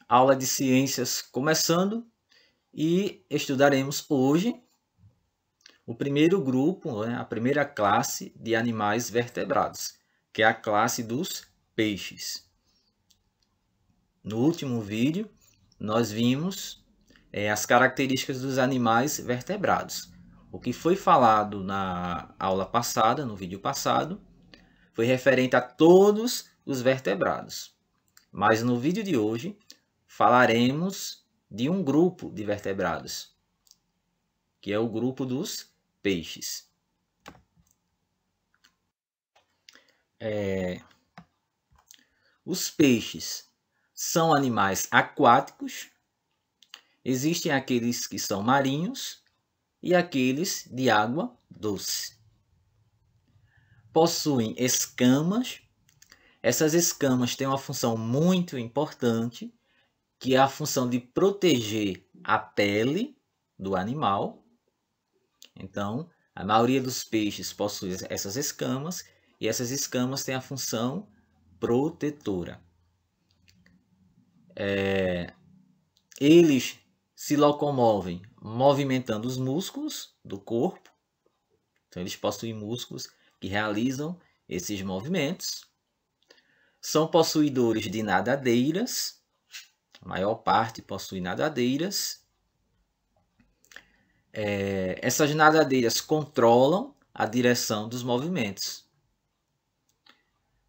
Aula de ciências começando e estudaremos hoje o primeiro grupo, a primeira classe de animais vertebrados, que é a classe dos peixes. No último vídeo, nós vimos as características dos animais vertebrados. O que foi falado na aula passada, no vídeo passado, foi referente a todos os vertebrados. Mas no vídeo de hoje, falaremos de um grupo de vertebrados, que é o grupo dos peixes. Os peixes são animais aquáticos. Existem aqueles que são marinhos e aqueles de água doce. Possuem escamas. Essas escamas têm uma função muito importante, que é a função de proteger a pele do animal. Então, a maioria dos peixes possui essas escamas, e essas escamas têm a função protetora. Eles se locomovem movimentando os músculos do corpo. Então, eles possuem músculos que realizam esses movimentos. São possuidores de nadadeiras. A maior parte possui nadadeiras. Essas nadadeiras controlam a direção dos movimentos.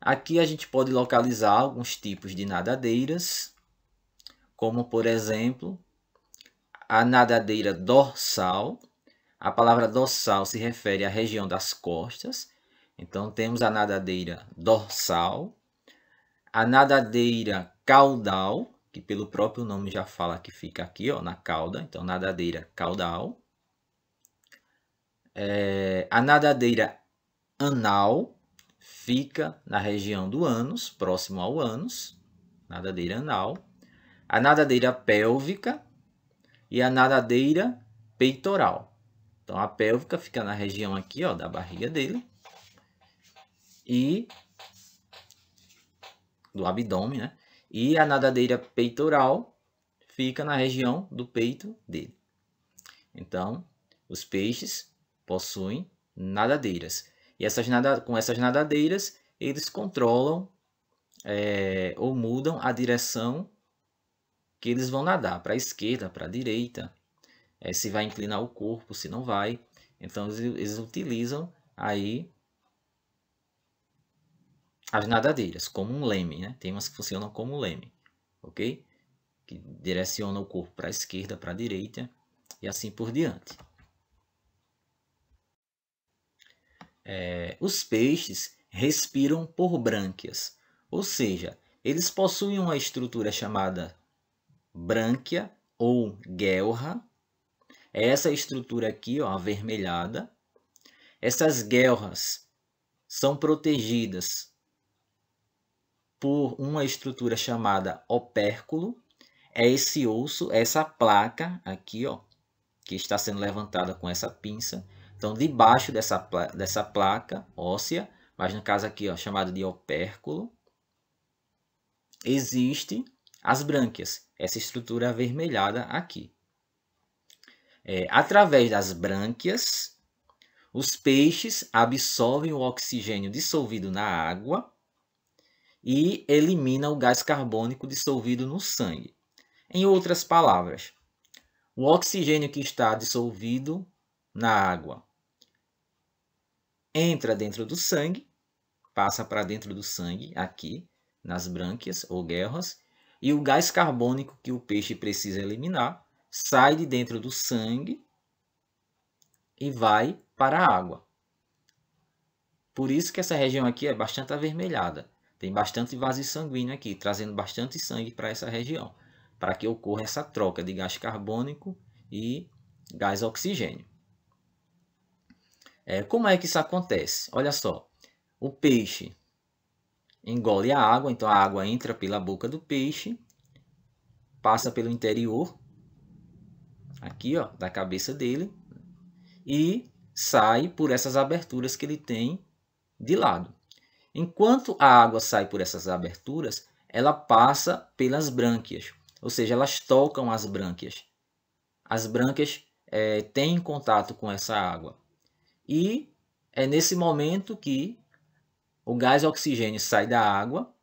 Aqui a gente pode localizar alguns tipos de nadadeiras, como por exemplo a nadadeira dorsal. A palavra dorsal se refere à região das costas. Então temos a nadadeira dorsal, a nadadeira caudal, que pelo próprio nome já fala que fica aqui, ó, na cauda. Então nadadeira caudal. A nadadeira anal fica na região do ânus, próximo ao ânus, nadadeira anal. A nadadeira pélvica e a nadadeira peitoral. Então a pélvica fica na região aqui, ó, da barriga dele e do abdômen, né? E a nadadeira peitoral fica na região do peito dele. Então, os peixes possuem nadadeiras. E com essas nadadeiras, eles controlam ou mudam a direção que eles vão nadar, para a esquerda, para a direita, se vai inclinar o corpo, se não vai. Então, eles utilizam aí as nadadeiras como um leme, né? Tem umas que funcionam como leme, ok? Que direcionam o corpo para a esquerda, para a direita e assim por diante. Os peixes respiram por brânquias, ou seja, eles possuem uma estrutura chamada brânquia ou guelra. É essa estrutura aqui, ó, avermelhada. Essas guelras são protegidas por uma estrutura chamada opérculo. É esse osso, essa placa aqui, ó, que está sendo levantada com essa pinça. Então, debaixo dessa placa óssea, mas no caso aqui, ó, chamado de opérculo, existe as brânquias, essa estrutura avermelhada aqui. Através das brânquias, os peixes absorvem o oxigênio dissolvido na água e eliminam o gás carbônico dissolvido no sangue. Em outras palavras, o oxigênio que está dissolvido na água entra dentro do sangue, passa para dentro do sangue, aqui, nas brânquias ou guelras, e o gás carbônico que o peixe precisa eliminar sai de dentro do sangue e vai para a água. Por isso que essa região aqui é bastante avermelhada. Tem bastante vazio sanguíneo aqui, trazendo bastante sangue para essa região, para que ocorra essa troca de gás carbônico e gás oxigênio. Como é que isso acontece? Olha só, o peixe engole a água, então a água entra pela boca do peixe, passa pelo interior, aqui, ó, da cabeça dele, e sai por essas aberturas que ele tem de lado. Enquanto a água sai por essas aberturas, ela passa pelas brânquias, ou seja, elas tocam as brânquias. As brânquias têm contato com essa água. E é nesse momento que o gás oxigênio sai da água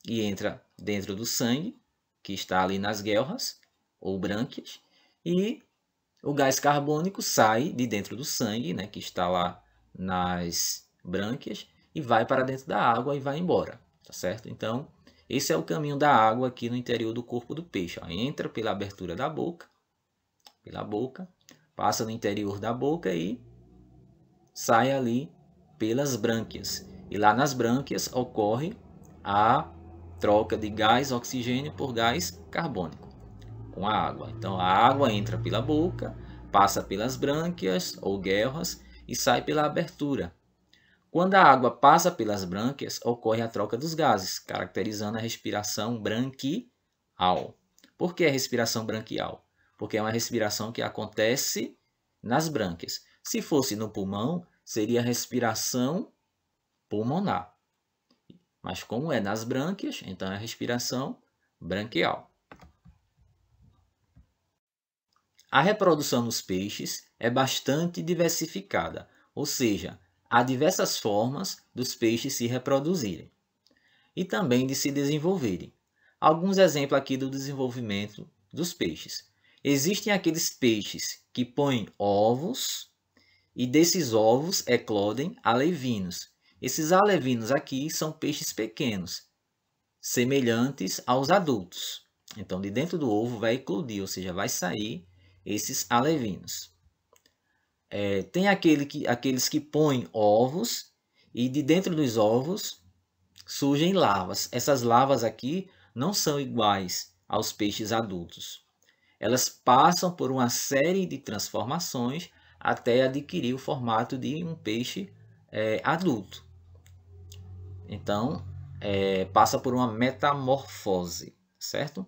e entra dentro do sangue, que está ali nas guelras ou brânquias, e o gás carbônico sai de dentro do sangue, né, que está lá nas brânquias, e vai para dentro da água e vai embora, tá certo? Então, esse é o caminho da água aqui no interior do corpo do peixe. Ó. Entra pela abertura da boca, passa no interior da boca e sai ali pelas brânquias. E lá nas brânquias ocorre a troca de gás oxigênio por gás carbônico com a água. Então a água entra pela boca, passa pelas brânquias ou guelras e sai pela abertura. Quando a água passa pelas brânquias, ocorre a troca dos gases, caracterizando a respiração branquial. Por que a respiração branquial? Porque é uma respiração que acontece nas brânquias. Se fosse no pulmão, seria respiração pulmonar. Mas como é nas brânquias, então é a respiração branquial. A reprodução nos peixes é bastante diversificada, ou seja, há diversas formas dos peixes se reproduzirem e também de se desenvolverem. Alguns exemplos aqui do desenvolvimento dos peixes. Existem aqueles peixes que põem ovos e desses ovos eclodem alevinos. Esses alevinos aqui são peixes pequenos, semelhantes aos adultos. Então, de dentro do ovo vai eclodir, ou seja, vai sair esses alevinos. Tem aqueles que põem ovos e de dentro dos ovos surgem larvas. Essas larvas aqui não são iguais aos peixes adultos. Elas passam por uma série de transformações até adquirir o formato de um peixe adulto. Então, passa por uma metamorfose, certo?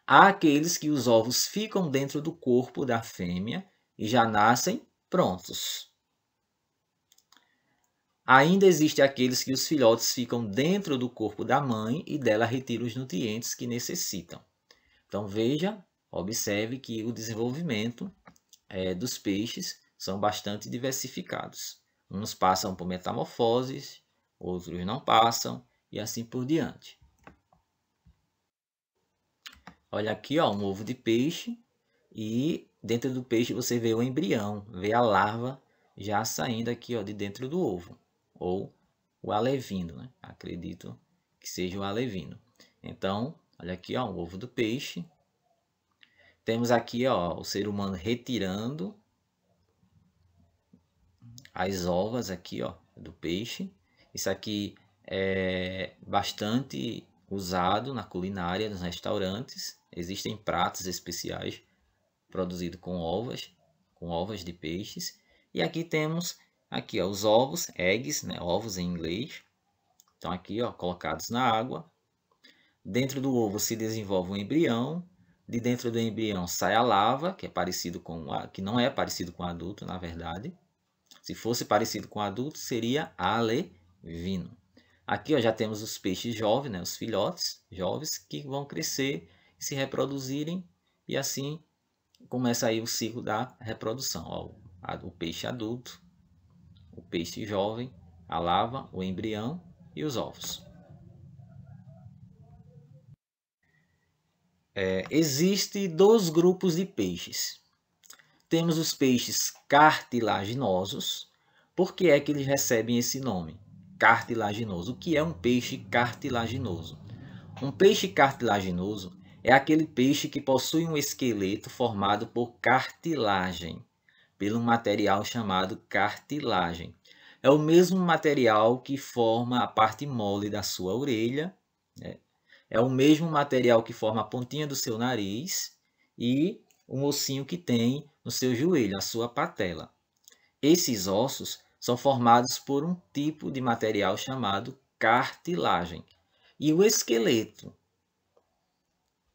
Há aqueles que os ovos ficam dentro do corpo da fêmea e já nascem prontos. Ainda existem aqueles que os filhotes ficam dentro do corpo da mãe e dela retiram os nutrientes que necessitam. Então veja, observe que o desenvolvimento dos peixes são bastante diversificados. Uns passam por metamorfoses, outros não passam e assim por diante. Olha aqui, ó, um ovo de peixe e dentro do peixe você vê o embrião, vê a larva já saindo aqui, ó, de dentro do ovo, ou o alevino, né? Acredito que seja o alevino. Então, olha aqui, ó, um ovo do peixe. Temos aqui, ó, o ser humano retirando as ovas aqui, ó, do peixe. Isso aqui é bastante usado na culinária, nos restaurantes. Existem pratos especiais produzidos com ovas de peixes. E aqui temos aqui, ó, os ovos, eggs, né, ovos em inglês. Estão aqui, ó, colocados na água. Dentro do ovo se desenvolve um embrião. De dentro do embrião sai a larva, que não é parecido com o adulto, na verdade. Se fosse parecido com o adulto, seria alevino. Aqui, ó, já temos os peixes jovens, né, os filhotes jovens, que vão crescer e se reproduzirem. E assim começa aí o ciclo da reprodução. Ó, o peixe adulto, o peixe jovem, a larva, o embrião e os ovos. Existem dois grupos de peixes. Temos os peixes cartilaginosos. Por que é que eles recebem esse nome? Cartilaginoso. O que é um peixe cartilaginoso? Um peixe cartilaginoso é aquele peixe que possui um esqueleto formado por cartilagem, pelo material chamado cartilagem. É o mesmo material que forma a parte mole da sua orelha, né? É o mesmo material que forma a pontinha do seu nariz e o ossinho que tem no seu joelho, a sua patela. Esses ossos são formados por um tipo de material chamado cartilagem. E o esqueleto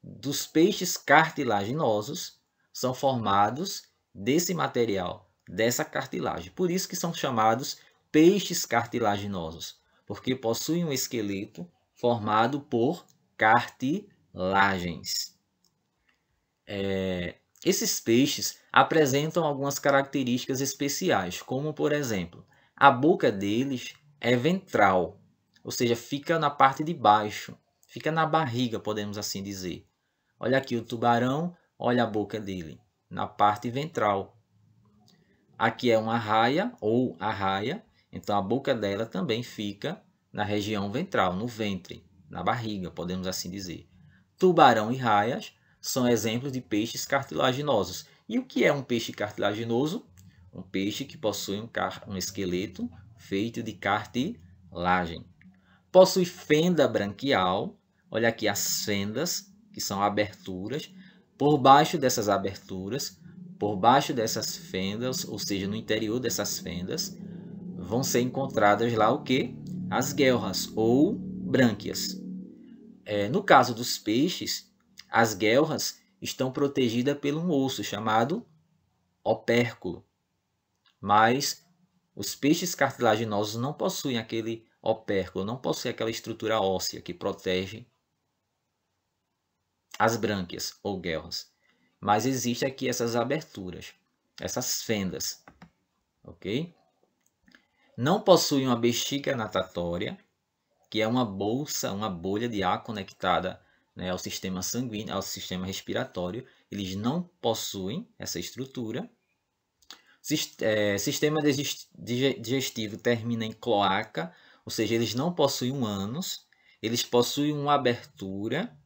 dos peixes cartilaginosos são formados desse material, dessa cartilagem. Por isso que são chamados peixes cartilaginosos, porque possuem um esqueleto formado por cartilagens. Esses peixes apresentam algumas características especiais, como por exemplo, a boca deles é ventral, ou seja, fica na parte de baixo, fica na barriga, podemos assim dizer. Olha aqui o tubarão, olha a boca dele, na parte ventral. Aqui é uma raia ou arraia, então a boca dela também fica na região ventral, no ventre, na barriga, podemos assim dizer. Tubarão e raias são exemplos de peixes cartilaginosos. E o que é um peixe cartilaginoso? Um peixe que possui um esqueleto feito de cartilagem. Possui fenda branquial. Olha aqui as fendas, que são aberturas. Por baixo dessas aberturas, por baixo dessas fendas, ou seja, no interior dessas fendas, vão ser encontradas lá o que? As guelras ou brânquias. No caso dos peixes, as guelras estão protegidas por um osso chamado opérculo. Mas os peixes cartilaginosos não possuem aquele opérculo, não possuem aquela estrutura óssea que protege as brânquias ou guelras. Mas existem aqui essas aberturas, essas fendas, ok? Não possuem uma bexiga natatória, que é uma bolsa, uma bolha de ar conectada, né, ao sistema sanguíneo, ao sistema respiratório. Eles não possuem essa estrutura. Sistema digestivo termina em cloaca, ou seja, eles não possuem um ânus, eles possuem uma abertura,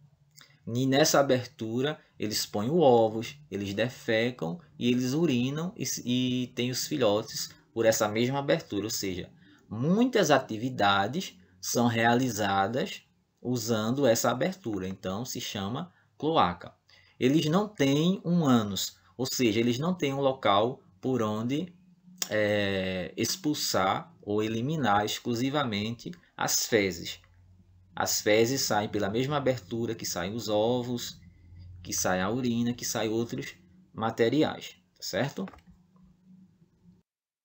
e nessa abertura eles põem ovos, eles defecam e eles urinam e têm os filhotes por essa mesma abertura, ou seja, muitas atividades são realizadas usando essa abertura, então se chama cloaca. Eles não têm um ânus, ou seja, eles não têm um local por onde expulsar ou eliminar exclusivamente as fezes. As fezes saem pela mesma abertura que saem os ovos, que sai a urina, que saem outros materiais, certo?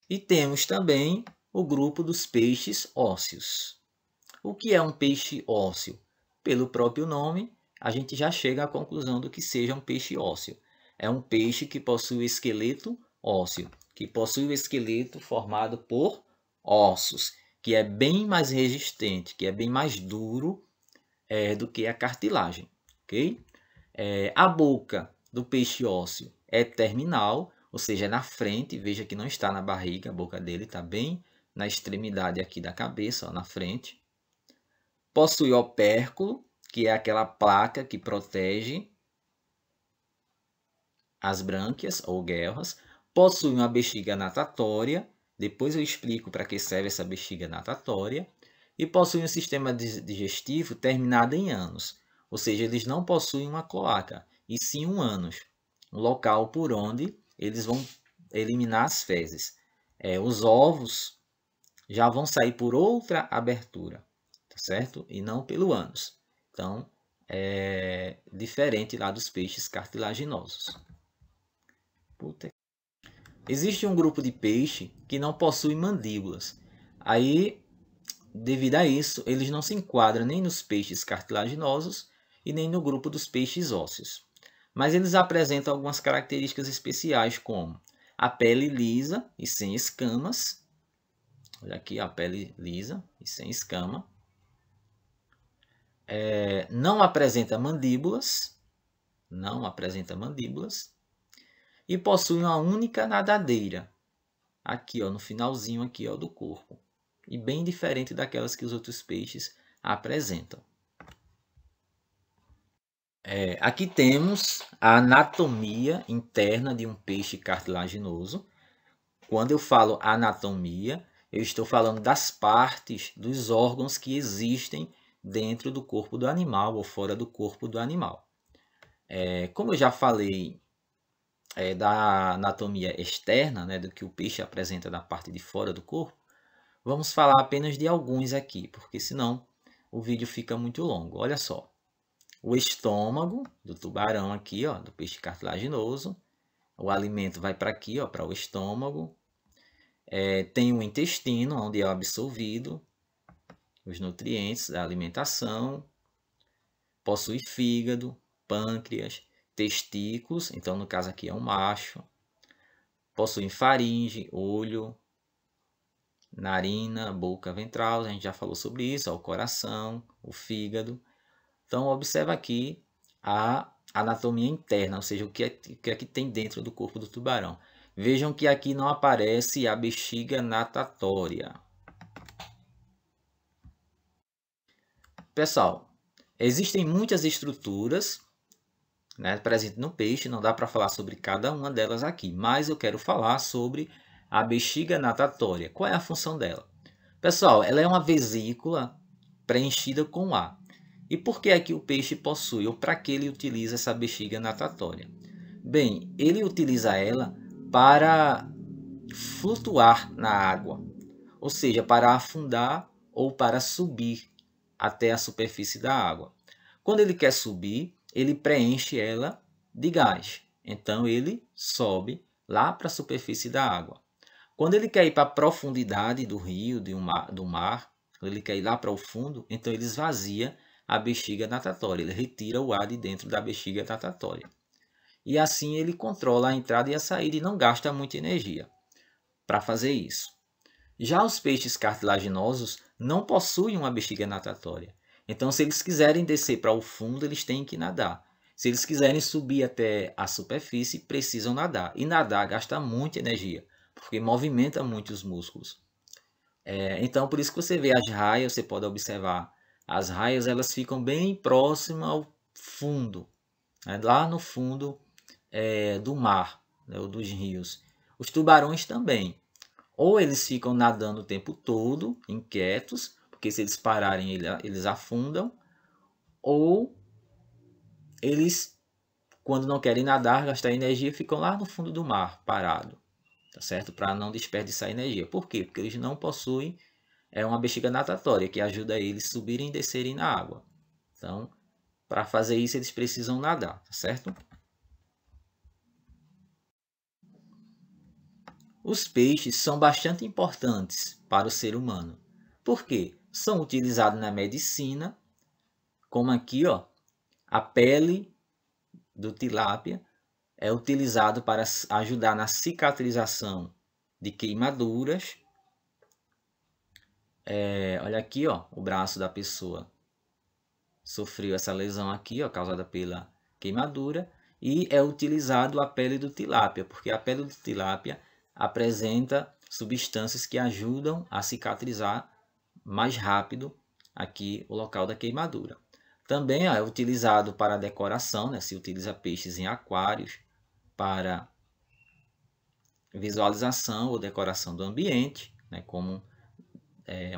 E temos também o grupo dos peixes ósseos. O que é um peixe ósseo? Pelo próprio nome, a gente já chega à conclusão do que seja um peixe ósseo. É um peixe que possui esqueleto ósseo, que possui o esqueleto formado por ossos, que é bem mais resistente, que é bem mais duro do que a cartilagem. Okay? A boca do peixe ósseo é terminal, ou seja, é na frente. Veja que não está na barriga, a boca dele está bem na extremidade aqui da cabeça, ó, na frente. Possui opérculo, que é aquela placa que protege as brânquias ou guelras. Possui uma bexiga natatória, depois eu explico para que serve essa bexiga natatória. E possui um sistema digestivo terminado em ânus, ou seja, eles não possuem uma cloaca, e sim um ânus, um local por onde eles vão eliminar as fezes. Os ovos já vão sair por outra abertura, tá certo? E não pelo ânus. Então, é diferente lá dos peixes cartilaginosos. Existe um grupo de peixe que não possui mandíbulas. Aí, devido a isso, eles não se enquadram nem nos peixes cartilaginosos e nem no grupo dos peixes ósseos. Mas eles apresentam algumas características especiais, como a pele lisa e sem escamas. Olha aqui a pele lisa e sem escama. Não apresenta mandíbulas. Não apresenta mandíbulas. E possui uma única nadadeira. Aqui, ó, no finalzinho aqui, ó, do corpo. E bem diferente daquelas que os outros peixes apresentam. Aqui temos a anatomia interna de um peixe cartilaginoso. Quando eu falo anatomia, eu estou falando das partes, dos órgãos que existem dentro do corpo do animal ou fora do corpo do animal. Como eu já falei da anatomia externa, né, do que o peixe apresenta da parte de fora do corpo, vamos falar apenas de alguns aqui, porque senão o vídeo fica muito longo. Olha só. O estômago do tubarão aqui, ó, do peixe cartilaginoso. O alimento vai para aqui, ó, para o estômago. Tem o intestino, onde é absorvido os nutrientes da alimentação. Possui fígado, pâncreas, testículos, então no caso aqui é um macho. Possuem faringe, olho, narina, boca ventral, a gente já falou sobre isso, ó, o coração, o fígado. Então observa aqui a anatomia interna, ou seja, o que é que tem dentro do corpo do tubarão. Vejam que aqui não aparece a bexiga natatória. Pessoal, existem muitas estruturas, né, presentes no peixe, não dá para falar sobre cada uma delas aqui, mas eu quero falar sobre a bexiga natatória. Qual é a função dela? Pessoal, ela é uma vesícula preenchida com ar. E por que é que o peixe possui, ou para que ele utiliza essa bexiga natatória? Bem, ele utiliza ela para flutuar na água, ou seja, para afundar ou para subir até a superfície da água. Quando ele quer subir, ele preenche ela de gás. Então ele sobe lá para a superfície da água. Quando ele quer ir para a profundidade do rio, do mar, quando ele quer ir lá para o fundo, então ele esvazia a bexiga natatória. Ele retira o ar de dentro da bexiga natatória. E assim ele controla a entrada e a saída e não gasta muita energia para fazer isso. Já os peixes cartilaginosos não possuem uma bexiga natatória. Então, se eles quiserem descer para o fundo, eles têm que nadar. Se eles quiserem subir até a superfície, precisam nadar. E nadar gasta muita energia, porque movimenta muito os músculos. Então, por isso que você vê as raias, você pode observar. As raias elas ficam bem próximas ao fundo, né? Lá no fundo do mar, né? Ou dos rios. Os tubarões também. Ou eles ficam nadando o tempo todo, inquietos, porque se eles pararem, eles afundam. Ou eles, quando não querem nadar, gastar energia, ficam lá no fundo do mar, parado, tá certo? Para não desperdiçar energia. Por quê? Porque eles não possuem uma bexiga natatória que ajuda eles a subirem e descerem na água. Então, para fazer isso, eles precisam nadar, tá certo? Os peixes são bastante importantes para o ser humano. Por quê? São utilizados na medicina, como aqui, ó, a pele do tilápia é utilizado para ajudar na cicatrização de queimaduras. Olha aqui, ó, o braço da pessoa sofreu essa lesão aqui, ó, causada pela queimadura, e é utilizado a pele do tilápia, porque a pele do tilápia apresenta substâncias que ajudam a cicatrizar mais rápido aqui o local da queimadura. Também é utilizado para decoração, né? Se utiliza peixes em aquários para visualização ou decoração do ambiente, né? Como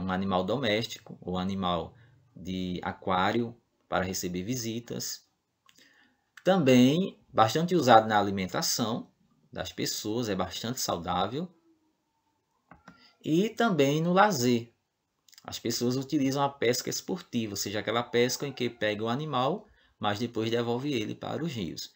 um animal doméstico ou animal de aquário para receber visitas. Também bastante usado na alimentação das pessoas, é bastante saudável. E também no lazer. As pessoas utilizam a pesca esportiva, ou seja, aquela pesca em que pega o animal, mas depois devolve ele para os rios.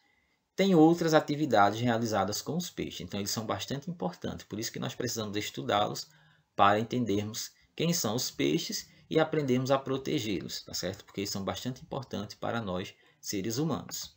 Tem outras atividades realizadas com os peixes, então eles são bastante importantes. Por isso que nós precisamos estudá-los para entendermos quem são os peixes e aprendermos a protegê-los, tá certo? Porque eles são bastante importantes para nós, seres humanos.